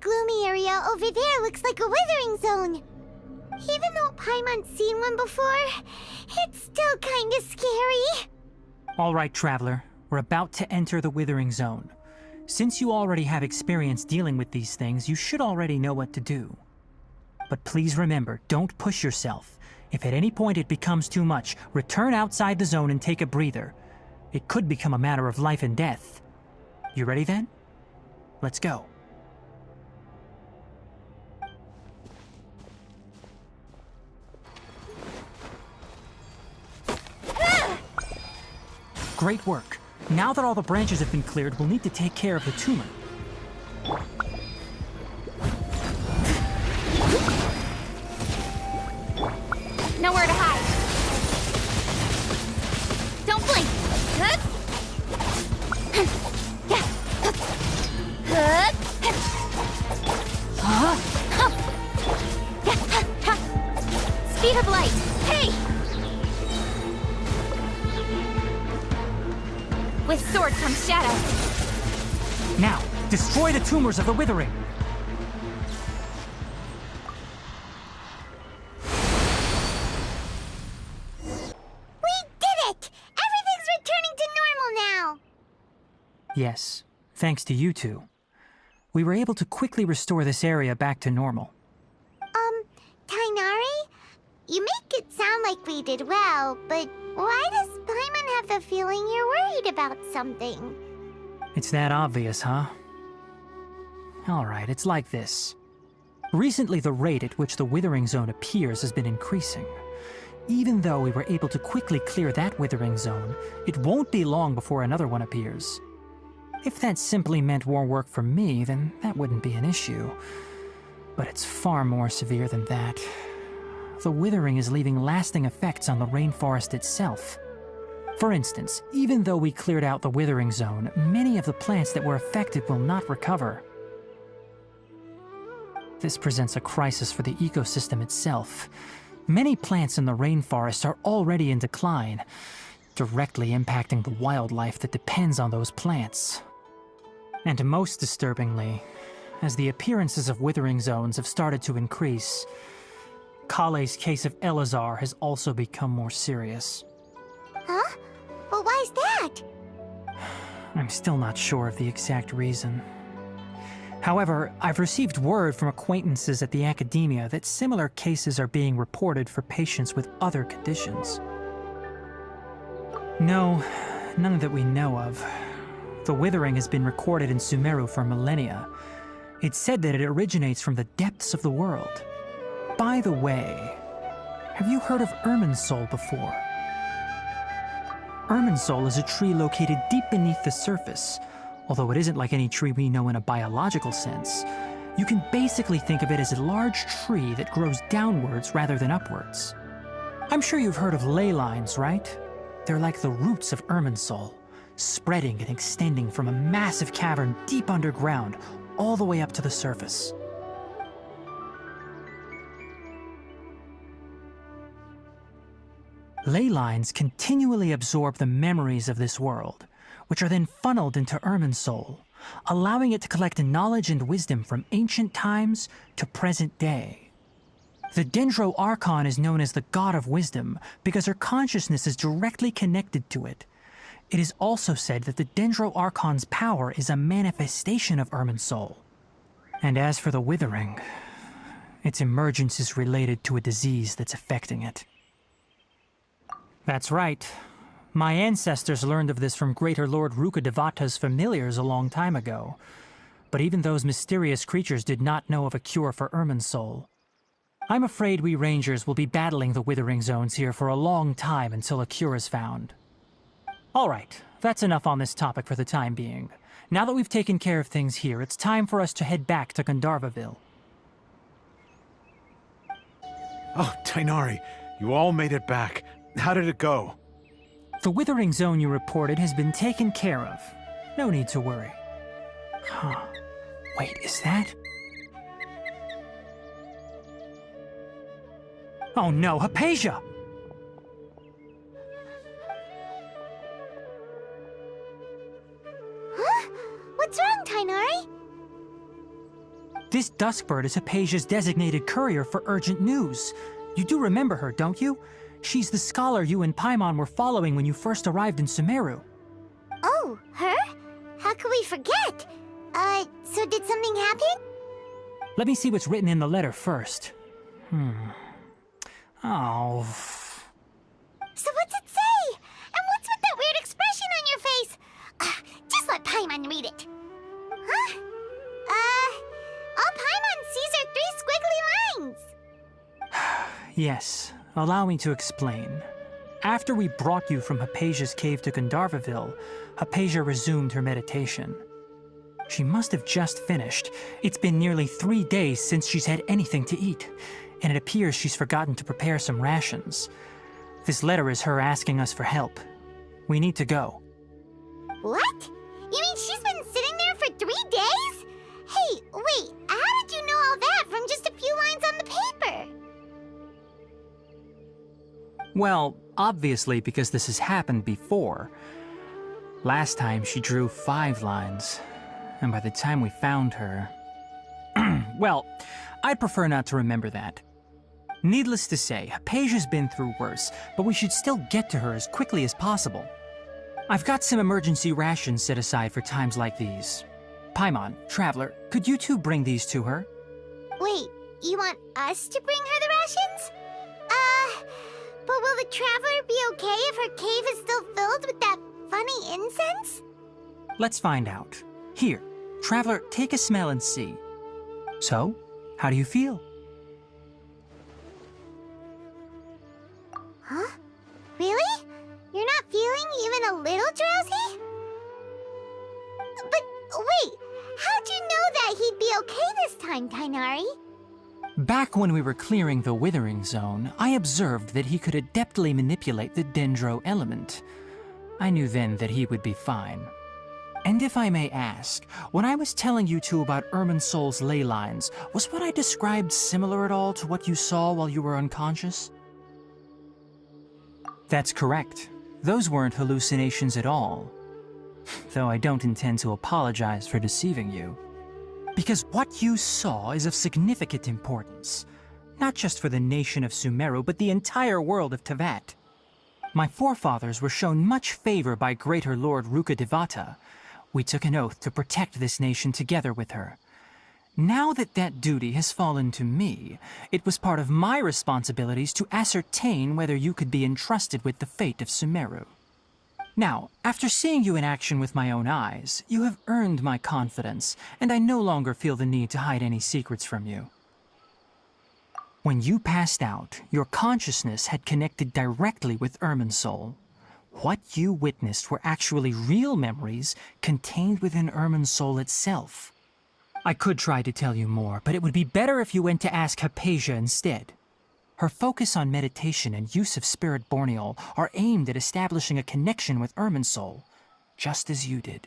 gloomy area over there looks like a withering zone. Even though Paimon's seen one before, it's still kinda scary. All right, Traveler. We're about to enter the withering zone. Since you already have experience dealing with these things, you should already know what to do. But please remember, don't push yourself. If at any point it becomes too much, return outside the zone and take a breather. It could become a matter of life and death. You ready then? Let's go. Great work. Now that all the branches have been cleared, we'll need to take care of the tumor. Nowhere to hide. Don't blink. Speed of light. Hey! With sword comes shadow. Now, destroy the tumors of the withering. Yes, thanks to you two. We were able to quickly restore this area back to normal. Tighnari? You make it sound like we did well, but why does Paimon have the feeling you're worried about something? It's that obvious, huh? Alright, it's like this. Recently, the rate at which the withering zone appears has been increasing. Even though we were able to quickly clear that withering zone, it won't be long before another one appears. If that simply meant more work for me, then that wouldn't be an issue. But it's far more severe than that. The withering is leaving lasting effects on the rainforest itself. For instance, even though we cleared out the withering zone, many of the plants that were affected will not recover. This presents a crisis for the ecosystem itself. Many plants in the rainforest are already in decline, directly impacting the wildlife that depends on those plants. And most disturbingly, as the appearances of withering zones have started to increase, Kale's case of Elazar has also become more serious. Huh? But why's that? I'm still not sure of the exact reason. However, I've received word from acquaintances at the academia that similar cases are being reported for patients with other conditions. No, none that we know of. The withering has been recorded in Sumeru for millennia. It's said that it originates from the depths of the world. By the way, have you heard of Irminsul before? Irminsul is a tree located deep beneath the surface. Although it isn't like any tree we know in a biological sense, you can basically think of it as a large tree that grows downwards rather than upwards. I'm sure you've heard of ley lines, right? They're like the roots of Irminsul, spreading and extending from a massive cavern deep underground all the way up to the surface. Ley lines continually absorb the memories of this world, which are then funneled into Irminsul, allowing it to collect knowledge and wisdom from ancient times to present day. The Dendro Archon is known as the God of Wisdom because her consciousness is directly connected to it. It is also said that the Dendro Archon's power is a manifestation of Irminsul. And as for the Withering, its emergence is related to a disease that's affecting it. That's right. My ancestors learned of this from Greater Lord Rukkhadevata's familiars a long time ago. But even those mysterious creatures did not know of a cure for Irminsul. I'm afraid we Rangers will be battling the Withering Zones here for a long time until a cure is found. Alright, that's enough on this topic for the time being. Now that we've taken care of things here, it's time for us to head back to Gandharvaville. Oh, Tighnari, you all made it back. How did it go? The Withering Zone you reported has been taken care of. No need to worry. Huh. Wait, is that? Oh no, Hypatia! Huh? What's wrong, Tighnari? This Duskbird is Hypatia's designated courier for urgent news. You do remember her, don't you? She's the scholar you and Paimon were following when you first arrived in Sumeru. Oh, her? How could we forget? So did something happen? Let me see what's written in the letter first. Oh. So what's it say? And what's with that weird expression on your face? Just let Paimon read it. Huh? All Paimon sees are 3 squiggly lines. Yes, allow me to explain. After we brought you from Hypatia's cave to Gandharvaville, Hypatia resumed her meditation. She must have just finished. It's been nearly 3 days since she's had anything to eat, and it appears she's forgotten to prepare some rations. This letter is her asking us for help. We need to go. What? You mean she's been sitting there for 3 days? Hey, wait, how did you know all that from just a few lines on the paper? Well, obviously because this has happened before. Last time she drew 5 lines, and by the time we found her... Well, I'd prefer not to remember that. Needless to say, Hypatia's been through worse, but we should still get to her as quickly as possible. I've got some emergency rations set aside for times like these. Paimon, Traveler, could you two bring these to her? Wait, you want us to bring her the rations? But will the Traveler be okay if her cave is still filled with that funny incense? Let's find out. Here, Traveler, take a smell and see. So, how do you feel? Huh? Really? You're not feeling even a little drowsy? But wait, how'd you know that he'd be okay this time, Tainari? Back when we were clearing the Withering Zone, I observed that he could adeptly manipulate the Dendro element. I knew then that he would be fine. And if I may ask, when I was telling you two about Irminsol's ley lines, was what I described similar at all to what you saw while you were unconscious? That's correct. Those weren't hallucinations at all. Though I don't intend to apologize for deceiving you. Because what you saw is of significant importance. Not just for the nation of Sumeru, but the entire world of Tevat. My forefathers were shown much favor by Greater Lord Rukkhadevata. We took an oath to protect this nation together with her. Now that that duty has fallen to me, it was part of my responsibilities to ascertain whether you could be entrusted with the fate of Sumeru. Now, after seeing you in action with my own eyes, you have earned my confidence, and I no longer feel the need to hide any secrets from you. When you passed out, your consciousness had connected directly with Irminsul. What you witnessed were actually real memories contained within Irminsul itself. I could try to tell you more, but it would be better if you went to ask Hypatia instead. Her focus on meditation and use of Spirit Borneol are aimed at establishing a connection with Irminsul, just as you did.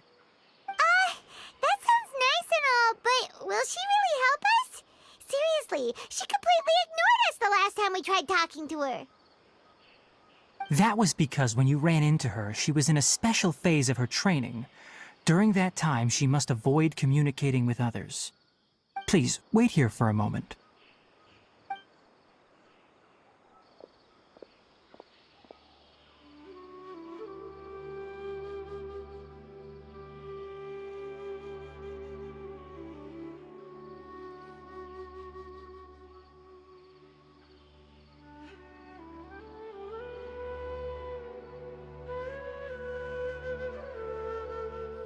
That sounds nice and all, but will she really help us? Seriously, she completely ignored us the last time we tried talking to her. That was because when you ran into her, she was in a special phase of her training. During that time, she must avoid communicating with others. Please, wait here for a moment.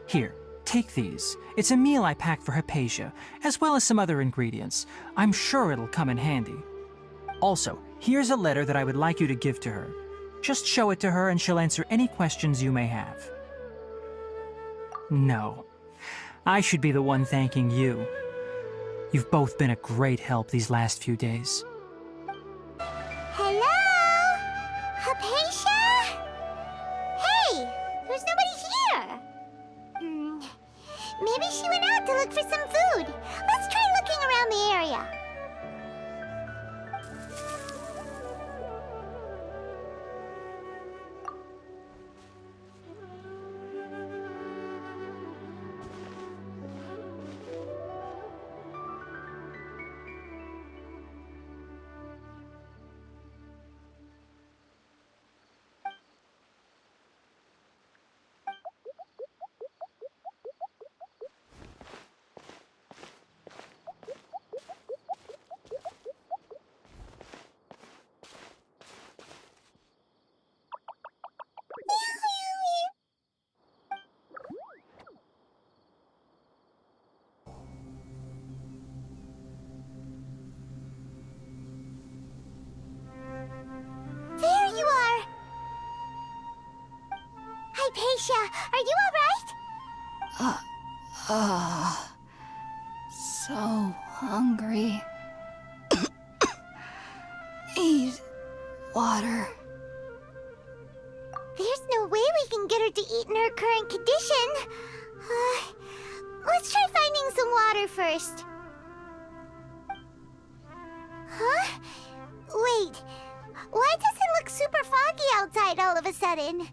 Here, take these. It's a meal I packed for Hypatia, as well as some other ingredients. I'm sure it'll come in handy. Also, here's a letter that I would like you to give to her. Just show it to her and she'll answer any questions you may have. No. I should be the one thanking you. You've both been a great help these last few days. Hello? Hypatia? Hey, there's nobody here. Maybe she went out to look for some food. Let's try looking around the area. Hypatia, are you alright? So hungry. Eat water. There's no way we can get her to eat in her current condition. Let's try finding some water first. Huh? Wait. Why does it look super foggy outside all of a sudden?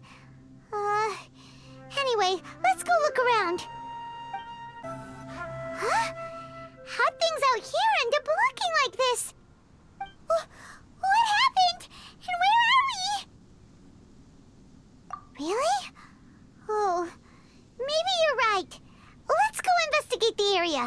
Anyway, let's go look around. Huh? How'd things out here end up looking like this? What happened? And where are we? Really? Oh, maybe you're right. Let's go investigate the area.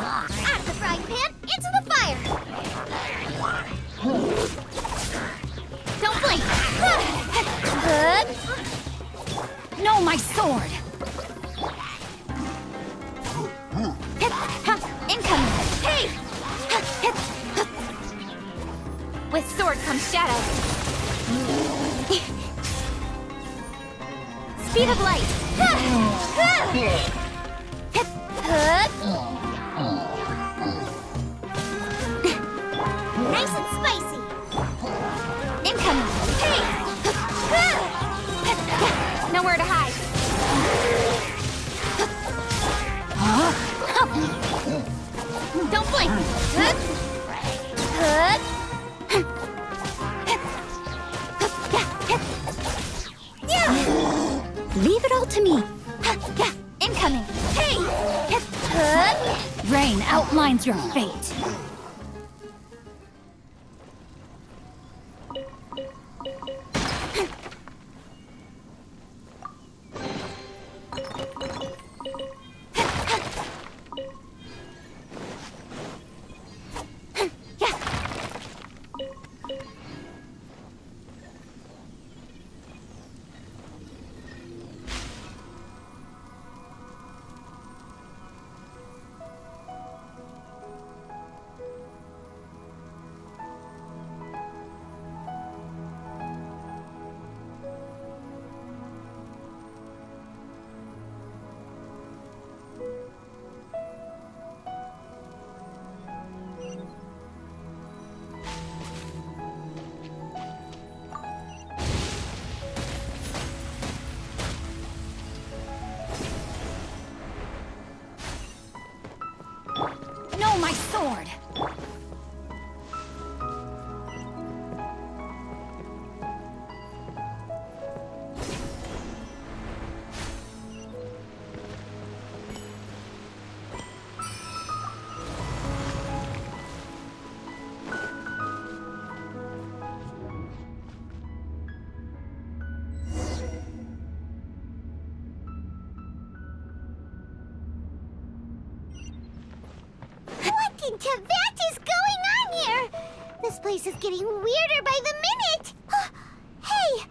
Out of the frying pan, into the fire! Don't blink! No, my sword! Incoming! Hey! With sword comes shadow. Speed of light! Nice and spicy! Incoming! Hey! Nowhere to hide. Don't blink! Leave it all to me. Incoming! Hey! Rain outlines your fate. No, my sword! to that is going on here? This place is getting weirder by the minute. Hey,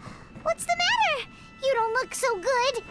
what's the matter? You don't look so good.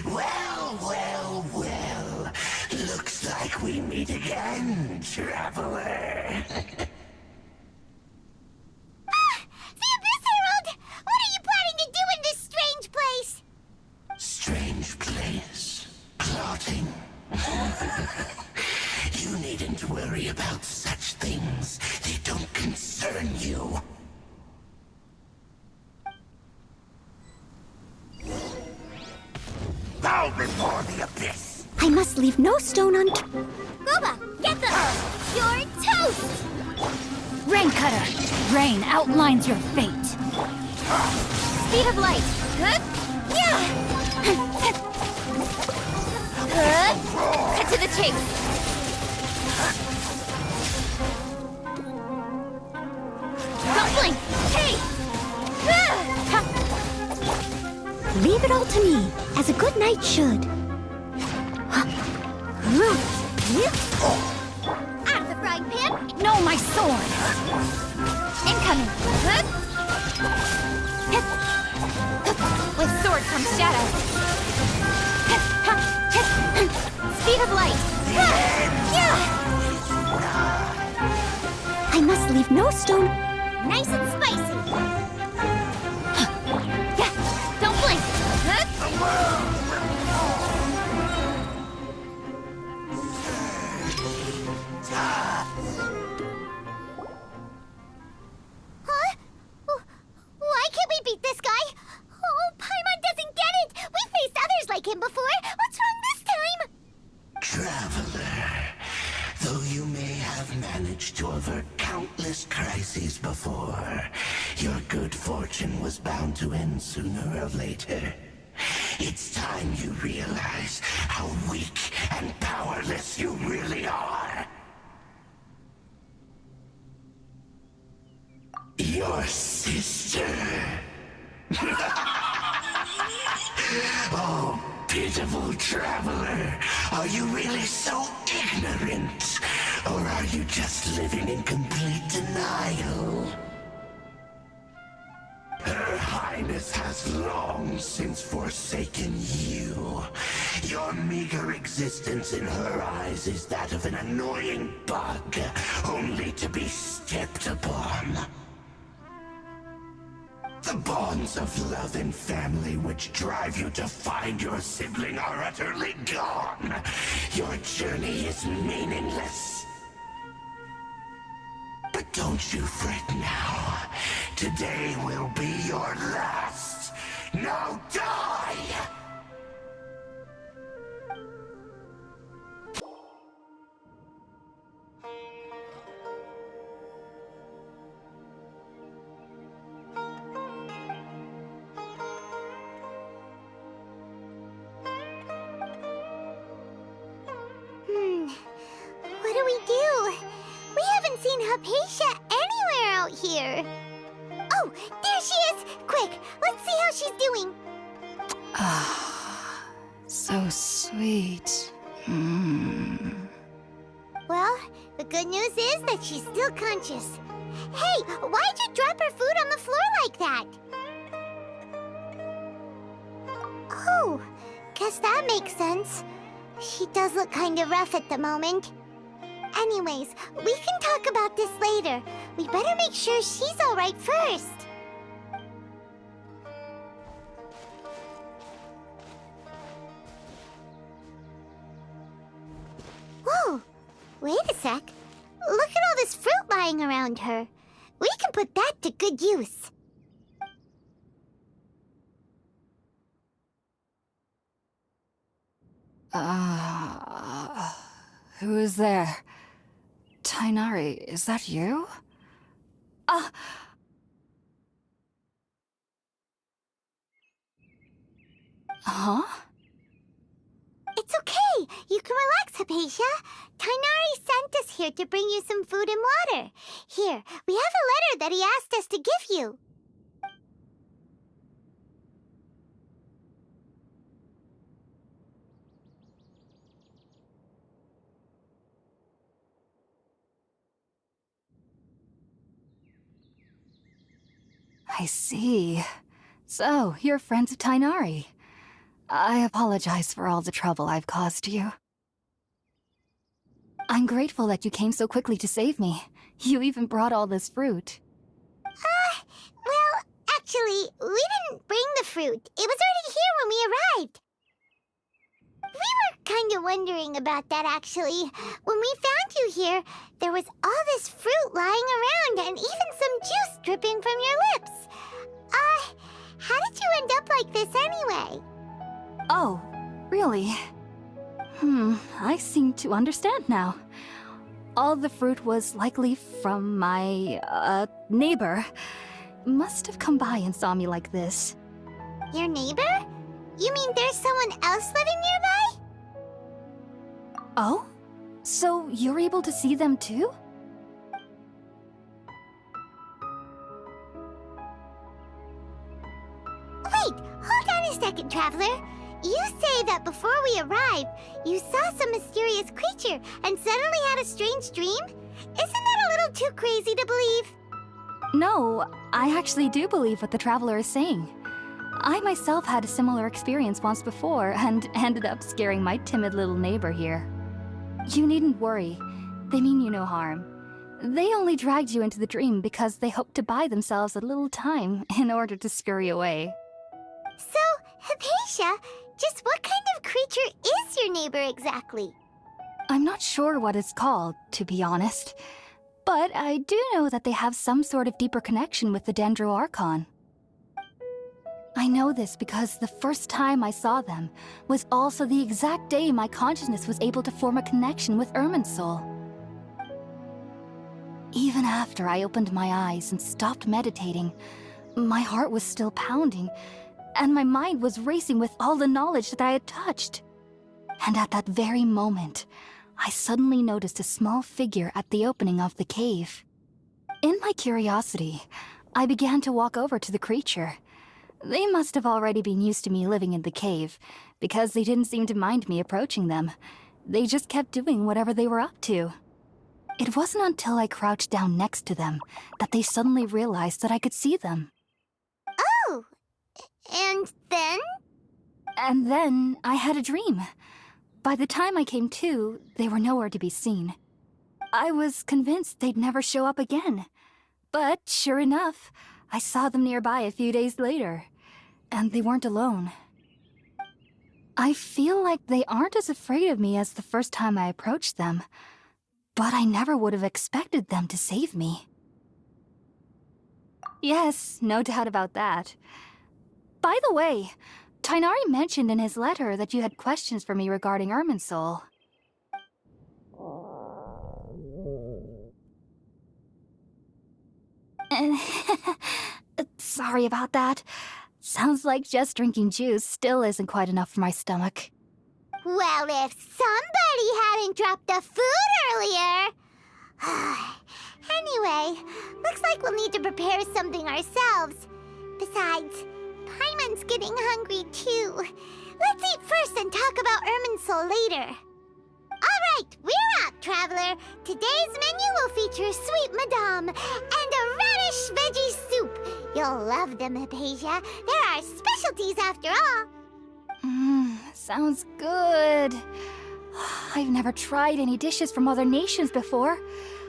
Well. Looks like we meet again, traveler. The Abyss Herald! What are you planning to do in this strange place? Strange place. Plotting. You needn't worry about such things. They don't concern you. Bow before the abyss! I must leave no stone unturned. Ruba, get them! You're toast! Rain Cutter! Rain outlines your fate. Speed of light. Good? Yeah! Good. Cut to the chase. Don't blink! Hey! Leave it all to me, as a good knight should. Out of the frying pan! No, my sword! Incoming! Good? With sword comes shadow. Speed of light. I must leave no stone. Nice and spicy. Don't blink. Huh? Why can't we beat this guy? Oh, Paimon doesn't get it. We faced others like him before. What's wrong this time? Traveler, though you may have managed to avert countless crises before, your good fortune was bound to end sooner or later. It's time you realize how weak and powerless you really are. Your sister. Oh, pitiful traveler. Are you really so ignorant? Or are you just living in complete denial? Her Highness has long since forsaken you. Your meager existence in her eyes is that of an annoying bug, only to be stepped upon. The bonds of love and family which drive you to find your sibling are utterly gone. Your journey is meaningless. But don't you fret now. Today will be your last. Now die! What do we do? We haven't seen Hypatia anywhere out here. Oh, there she is! Quick, let's see how she's doing. Ah, so sweet. Well, the good news is that she's still conscious. Hey, why'd you drop her food on the floor like that? guess that makes sense. She does look kind of rough at the moment. Anyways, we can talk about this later. We better make sure she's alright first. Whoa! Wait a sec. Look at all this fruit lying around her. We can put that to good use. Who is there? Tighnari, is that you? Huh? It's okay. You can relax, Hypatia. Tighnari sent us here to bring you some food and water. Here, we have a letter that he asked us to give you. I see. So, you're friends of Tighnari. I apologize for all the trouble I've caused you. I'm grateful that you came so quickly to save me. You even brought all this fruit. Well, actually, we didn't bring the fruit. It was already here when we arrived. We were kind of wondering about that, actually. When we found you here, there was all this fruit lying around and even some juice dripping from your lips. How did you end up like this anyway? Oh, really? I seem to understand now. All the fruit was likely from my, neighbor. Must have come by and saw me like this. Your neighbor? You mean there's someone else living nearby? Oh? So you're able to see them too? Wait, hold on a second, Traveler. You say that before we arrived, you saw some mysterious creature and suddenly had a strange dream? Isn't that a little too crazy to believe? No, I actually do believe what the Traveler is saying. I myself had a similar experience once before and ended up scaring my timid little neighbor here. You needn't worry. They mean you no harm. They only dragged you into the dream because they hoped to buy themselves a little time in order to scurry away. So, Hypatia, just what kind of creature is your neighbor exactly? I'm not sure what it's called, to be honest. But I do know that they have some sort of deeper connection with the Dendro Archon. I know this because the first time I saw them was also the exact day my consciousness was able to form a connection with Irminsul. Even after I opened my eyes and stopped meditating, my heart was still pounding, and my mind was racing with all the knowledge that I had touched. And at that very moment, I suddenly noticed a small figure at the opening of the cave. In my curiosity, I began to walk over to the creature. They must have already been used to me living in the cave, because they didn't seem to mind me approaching them. They just kept doing whatever they were up to. It wasn't until I crouched down next to them that they suddenly realized that I could see them. Oh, and then? And then I had a dream. By the time I came to, they were nowhere to be seen. I was convinced they'd never show up again. But sure enough, I saw them nearby a few days later. And they weren't alone. I feel like they aren't as afraid of me as the first time I approached them. But I never would have expected them to save me. Yes, no doubt about that. By the way, Tighnari mentioned in his letter that you had questions for me regarding Irminsul. Sorry about that. Sounds like just drinking juice still isn't quite enough for my stomach. Well, if somebody hadn't dropped the food earlier... Anyway, looks like we'll need to prepare something ourselves. Besides, Paimon's getting hungry too. Let's eat first and talk about Irminsul later. Alright, we're out, Traveler. Today's menu will feature sweet madame and a radish veggie soup. You'll love them, Hypatia. They're our specialties after all. sounds good. I've never tried any dishes from other nations before.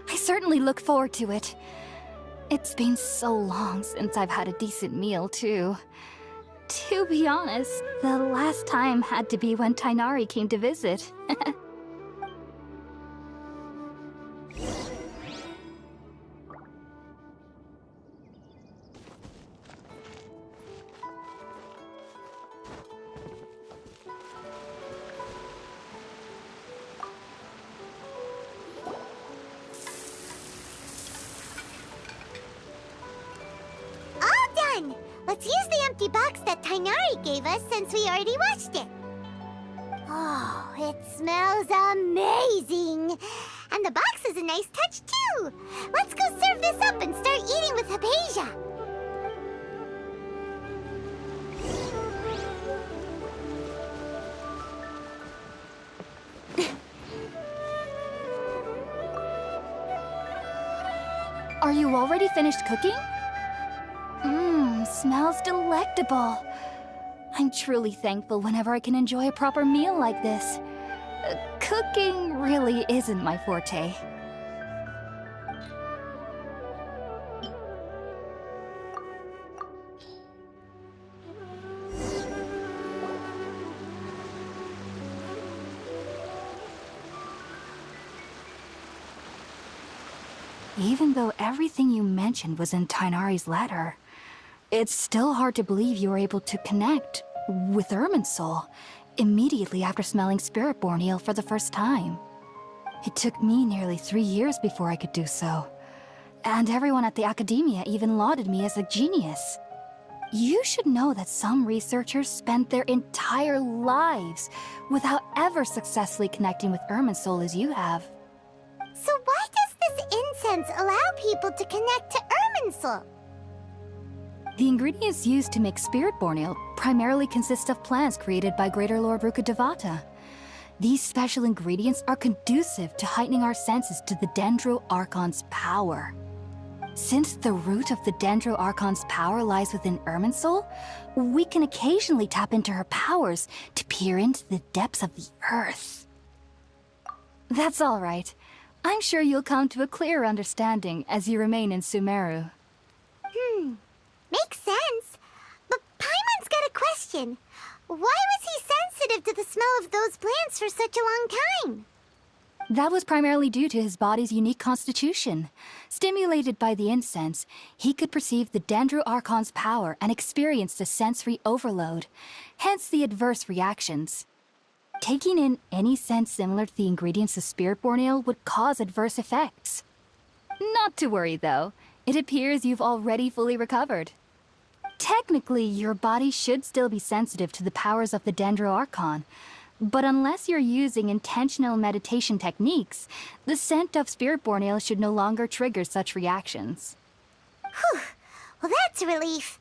I certainly look forward to it. It's been so long since I've had a decent meal, too. To be honest, the last time had to be when Tainari came to visit. All done! Let's use the empty box that Tainari gave us since we already washed it. Oh, it smells amazing! And the box is a nice touch, too! Let's go serve this up and start eating with Hypatia! Are you already finished cooking? Smells delectable. I'm truly thankful whenever I can enjoy a proper meal like this. Cooking really isn't my forte. Even though everything you mentioned was in Tainari's letter, it's still hard to believe you were able to connect with Irminsul immediately after smelling Spiritborn Ale for the first time. It took me nearly 3 years before I could do so. And everyone at the Academia even lauded me as a genius. You should know that some researchers spent their entire lives without ever successfully connecting with Irminsul as you have. So why does this incense allow people to connect to Irminsul? The ingredients used to make Spiritborn Ale primarily consist of plants created by Greater Lord Rukkhadevata. These special ingredients are conducive to heightening our senses to the Dendro Archon's power. Since the root of the Dendro Archon's power lies within Irminsul, we can occasionally tap into her powers to peer into the depths of the earth. That's all right. I'm sure you'll come to a clearer understanding as you remain in Sumeru. Makes sense. But Paimon's got a question. Why was he sensitive to the smell of those plants for such a long time? That was primarily due to his body's unique constitution. Stimulated by the incense, he could perceive the Dendro Archon's power and experienced a sensory overload, hence the adverse reactions. Taking in any scent similar to the ingredients of Spiritborn Ale would cause adverse effects. Not to worry, though. It appears you've already fully recovered. Technically, your body should still be sensitive to the powers of the Dendro Archon, but unless you're using intentional meditation techniques, the scent of Spiritborn Ale should no longer trigger such reactions. Whew. Well, that's a relief.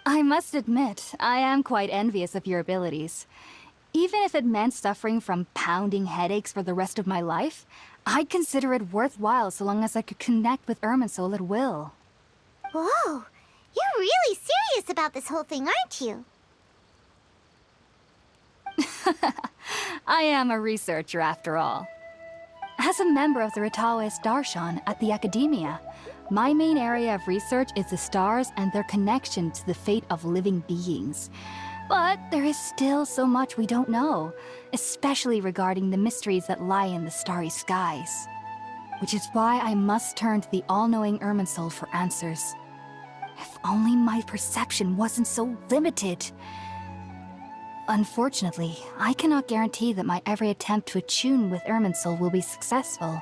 I must admit, I am quite envious of your abilities. Even if it meant suffering from pounding headaches for the rest of my life, I'd consider it worthwhile so long as I could connect with Irminsul at will. Whoa. You're really serious about this whole thing, aren't you? I am a researcher after all. As a member of the Ritaoist Darshan at the Academia, my main area of research is the stars and their connection to the fate of living beings. But there is still so much we don't know, especially regarding the mysteries that lie in the starry skies. Which is why I must turn to the all-knowing Irminsul for answers. If only my perception wasn't so limited. Unfortunately, I cannot guarantee that my every attempt to attune with Irminsul will be successful,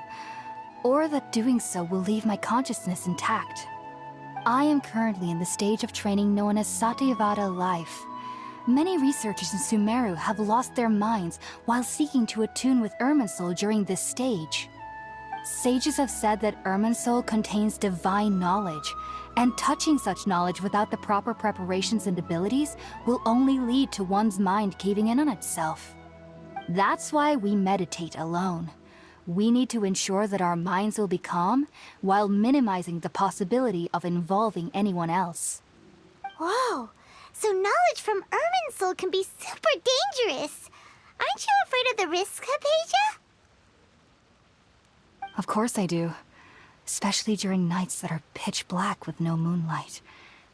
or that doing so will leave my consciousness intact. I am currently in the stage of training known as Satyavada life. Many researchers in Sumeru have lost their minds while seeking to attune with Irminsul during this stage. Sages have said that Irminsul contains divine knowledge, and touching such knowledge without the proper preparations and abilities will only lead to one's mind caving in on itself. That's why we meditate alone. We need to ensure that our minds will be calm while minimizing the possibility of involving anyone else. Whoa. So knowledge from Irminsul can be super dangerous. Aren't you afraid of the risks, Hypatia? Of course I do. Especially during nights that are pitch black with no moonlight,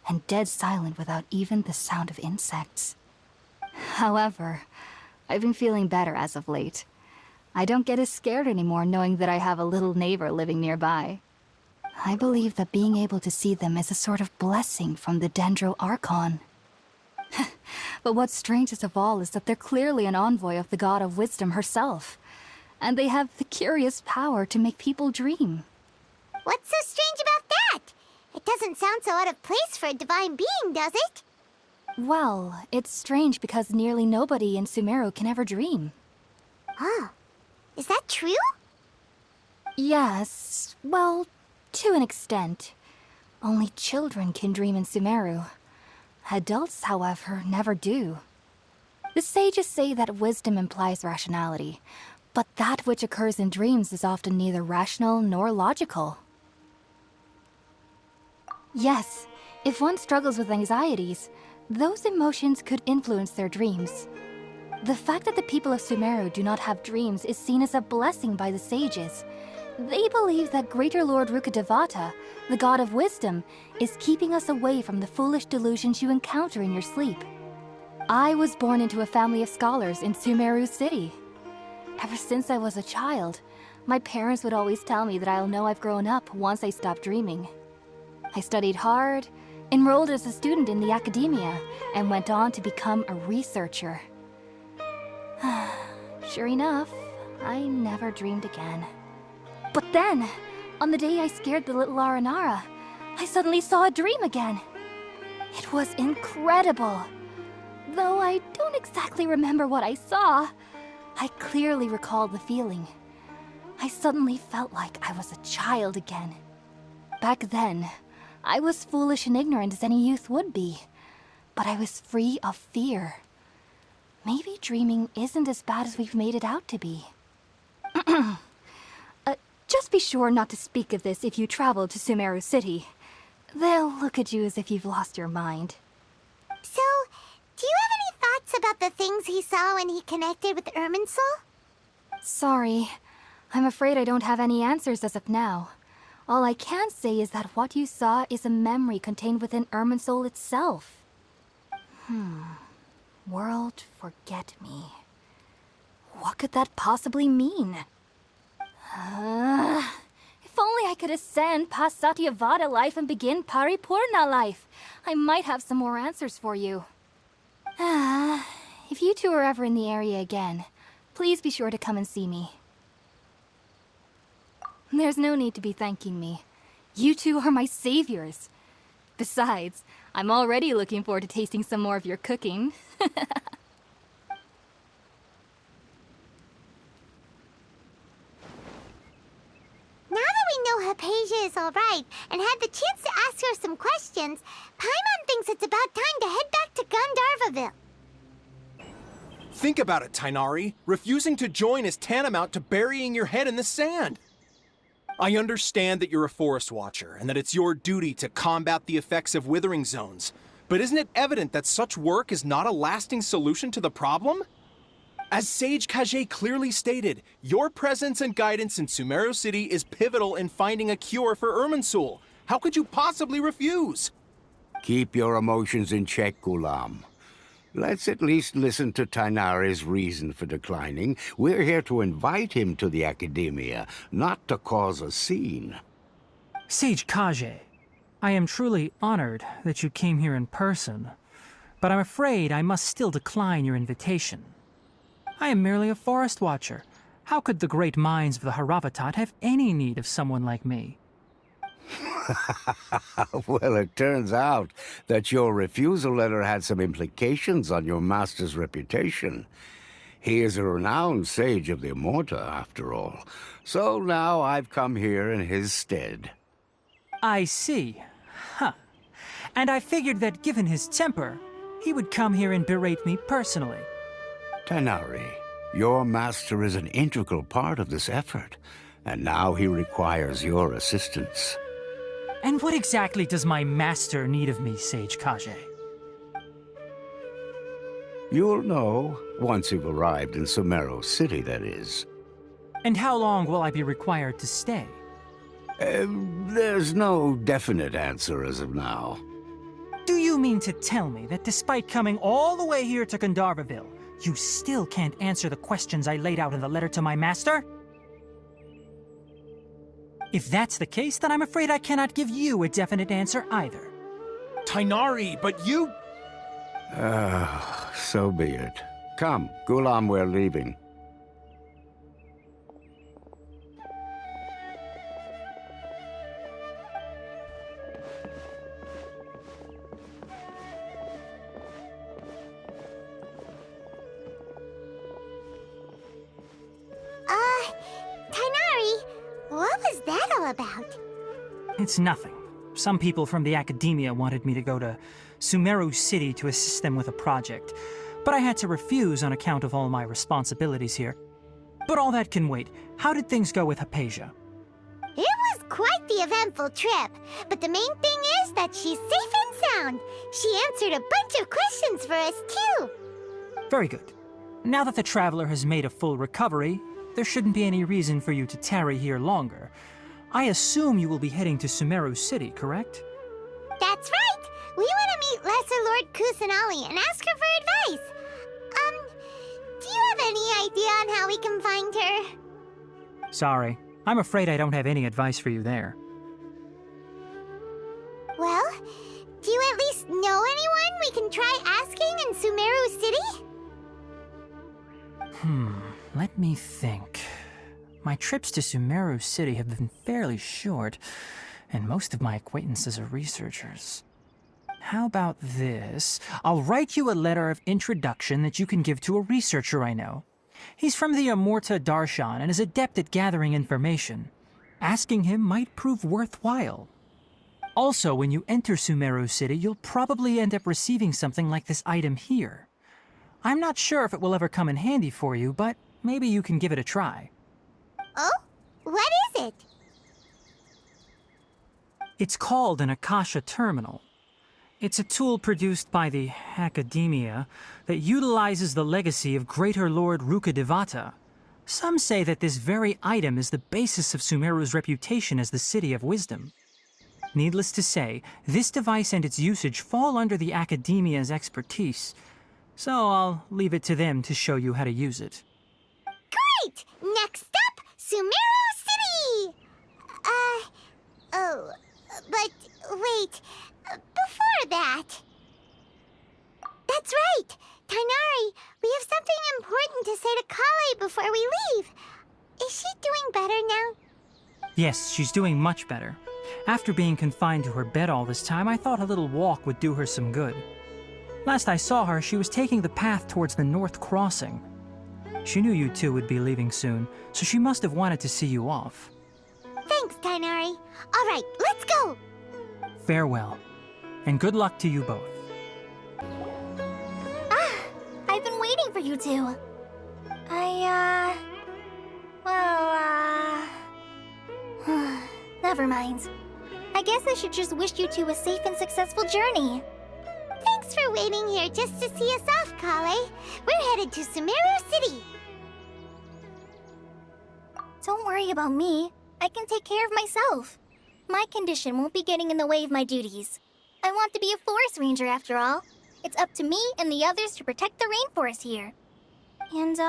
and dead silent without even the sound of insects. However, I've been feeling better as of late. I don't get as scared anymore knowing that I have a little neighbor living nearby. I believe that being able to see them is a sort of blessing from the Dendro Archon. But what's strangest of all is that they're clearly an envoy of the God of Wisdom herself, and they have the curious power to make people dream. What's so strange about that? It doesn't sound so out of place for a divine being, does it? Well, it's strange because nearly nobody in Sumeru can ever dream. Oh, is that true? Yes, well, to an extent. Only children can dream in Sumeru. Adults, however, never do. The sages say that wisdom implies rationality, but that which occurs in dreams is often neither rational nor logical. Yes, if one struggles with anxieties, those emotions could influence their dreams. The fact that the people of Sumeru do not have dreams is seen as a blessing by the sages. They believe that Greater Lord Rukkhadevata, the god of wisdom, is keeping us away from the foolish delusions you encounter in your sleep. I was born into a family of scholars in Sumeru City. Ever since I was a child, my parents would always tell me that I'll know I've grown up once I stop dreaming. I studied hard, enrolled as a student in the academia, and went on to become a researcher. Sure enough, I never dreamed again. But then, on the day I scared the little Aranara, I suddenly saw a dream again. It was incredible. Though I don't exactly remember what I saw, I clearly recall the feeling. I suddenly felt like I was a child again. Back then, I was foolish and ignorant as any youth would be, but I was free of fear. Maybe dreaming isn't as bad as we've made it out to be. Just be sure not to speak of this if you travel to Sumeru City. They'll look at you as if you've lost your mind. So, do you have any thoughts about the things he saw when he connected with Irminsul? Sorry. I'm afraid I don't have any answers as of now. All I can say is that what you saw is a memory contained within Irminsul itself. World forget me. What could that possibly mean? If only I could ascend past Satyavada life and begin Paripurna life, I might have some more answers for you. If you two are ever in the area again, please be sure to come and see me. There's no need to be thanking me. You two are my saviors. Besides, I'm already looking forward to tasting some more of your cooking. Now that we know Hypatia is alright and had the chance to ask her some questions, Paimon thinks it's about time to head back to Gandharvaville. Think about it, Tainari. Refusing to join is tantamount to burying your head in the sand. I understand that you're a forest watcher and that it's your duty to combat the effects of withering zones. But isn't it evident that such work is not a lasting solution to the problem? As Sage Kage clearly stated, your presence and guidance in Sumeru City is pivotal in finding a cure for Irminsul. How could you possibly refuse? Keep your emotions in check, Gulam. Let's at least listen to Tainari's reason for declining. We're here to invite him to the Academia, not to cause a scene. Sage Kage, I am truly honored that you came here in person, but I'm afraid I must still decline your invitation. I am merely a forest watcher. How could the great minds of the Haravatat have any need of someone like me? Well, it turns out that your refusal letter had some implications on your master's reputation. He is a renowned sage of the Immorta, after all. So now I've come here in his stead. I see. Huh. And I figured that given his temper, he would come here and berate me personally. Tainari, your master is an integral part of this effort, and now he requires your assistance. And what exactly does my master need of me, Sage Kage? You'll know once you've arrived in Sumeru City, that is. And how long will I be required to stay? There's no definite answer as of now. Do you mean to tell me that despite coming all the way here to Gandharvaville, you still can't answer the questions I laid out in the letter to my master? If that's the case, then I'm afraid I cannot give you a definite answer either. Tainari, but you... So be it. Come, Gulam, we're leaving. Tainari, what was that all about? It's nothing. Some people from the academia wanted me to go to Sumeru City to assist them with a project, but I had to refuse on account of all my responsibilities here. But all that can wait. How did things go with Hypatia? It was quite the eventful trip, but the main thing is that she's safe and sound. She answered a bunch of questions for us, too. Very good. Now that the traveler has made a full recovery, there shouldn't be any reason for you to tarry here longer. I assume you will be heading to Sumeru City, correct? That's right! We want to meet Lesser Lord Kusanali and ask her for advice. Do you have any idea on how we can find her? Sorry. I'm afraid I don't have any advice for you there. Well, do you at least know anyone we can try asking in Sumeru City? Let me think. My trips to Sumeru City have been fairly short, and most of my acquaintances are researchers. How about this? I'll write you a letter of introduction that you can give to a researcher I know. He's from the Amurta Darshan and is adept at gathering information. Asking him might prove worthwhile. Also, when you enter Sumeru City, you'll probably end up receiving something like this item here. I'm not sure if it will ever come in handy for you, but maybe you can give it a try. Oh? What is it? It's called an Akasha Terminal. It's a tool produced by the Academia that utilizes the legacy of Greater Lord Rukadevata. Some say that this very item is the basis of Sumeru's reputation as the City of Wisdom. Needless to say, this device and its usage fall under the Academia's expertise, so I'll leave it to them to show you how to use it. Great! Next up, Sumeru City! But wait, before that... That's right! Tainari, we have something important to say to Kale before we leave. Is she doing better now? Yes, she's doing much better. After being confined to her bed all this time, I thought a little walk would do her some good. Last I saw her, she was taking the path towards the North Crossing. She knew you two would be leaving soon, so she must have wanted to see you off. Thanks, Tainari. All right, let's go! Farewell, and good luck to you both. I've been waiting for you two. Never mind. I guess I should just wish you two a safe and successful journey. Thanks for waiting here just to see us off, Kale. We're headed to Sumeru City. Don't worry about me. I can take care of myself. My condition won't be getting in the way of my duties. I want to be a forest ranger after all. It's up to me and the others to protect the rainforest here. And,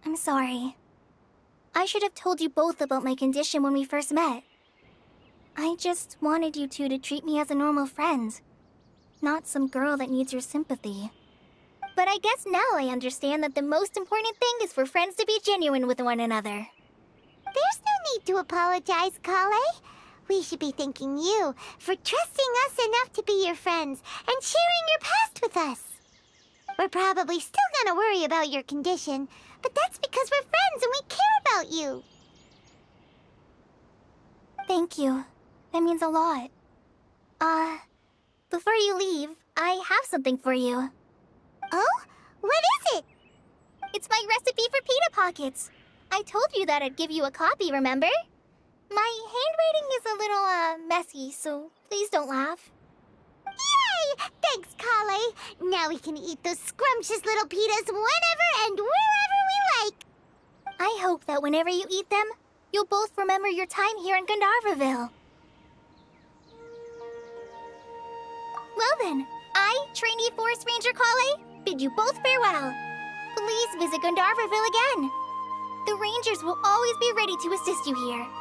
I'm sorry. I should have told you both about my condition when we first met. I just wanted you two to treat me as a normal friend, not some girl that needs your sympathy. But I guess now I understand that the most important thing is for friends to be genuine with one another. There's no need to apologize, Kale. We should be thanking you for trusting us enough to be your friends and sharing your past with us. We're probably still gonna worry about your condition, but that's because we're friends and we care about you. Thank you. That means a lot. Before you leave, I have something for you. Oh? What is it? It's my recipe for pita pockets. I told you that I'd give you a copy, remember? My handwriting is a little, messy, so please don't laugh. Yay! Thanks, Kale. Now we can eat those scrumptious little pitas whenever and wherever we like. I hope that whenever you eat them, you'll both remember your time here in Gandharvaville. Well then, I, trainee Forest Ranger Kale, bid you both farewell. Please visit Gandharvaville again. The Rangers will always be ready to assist you here.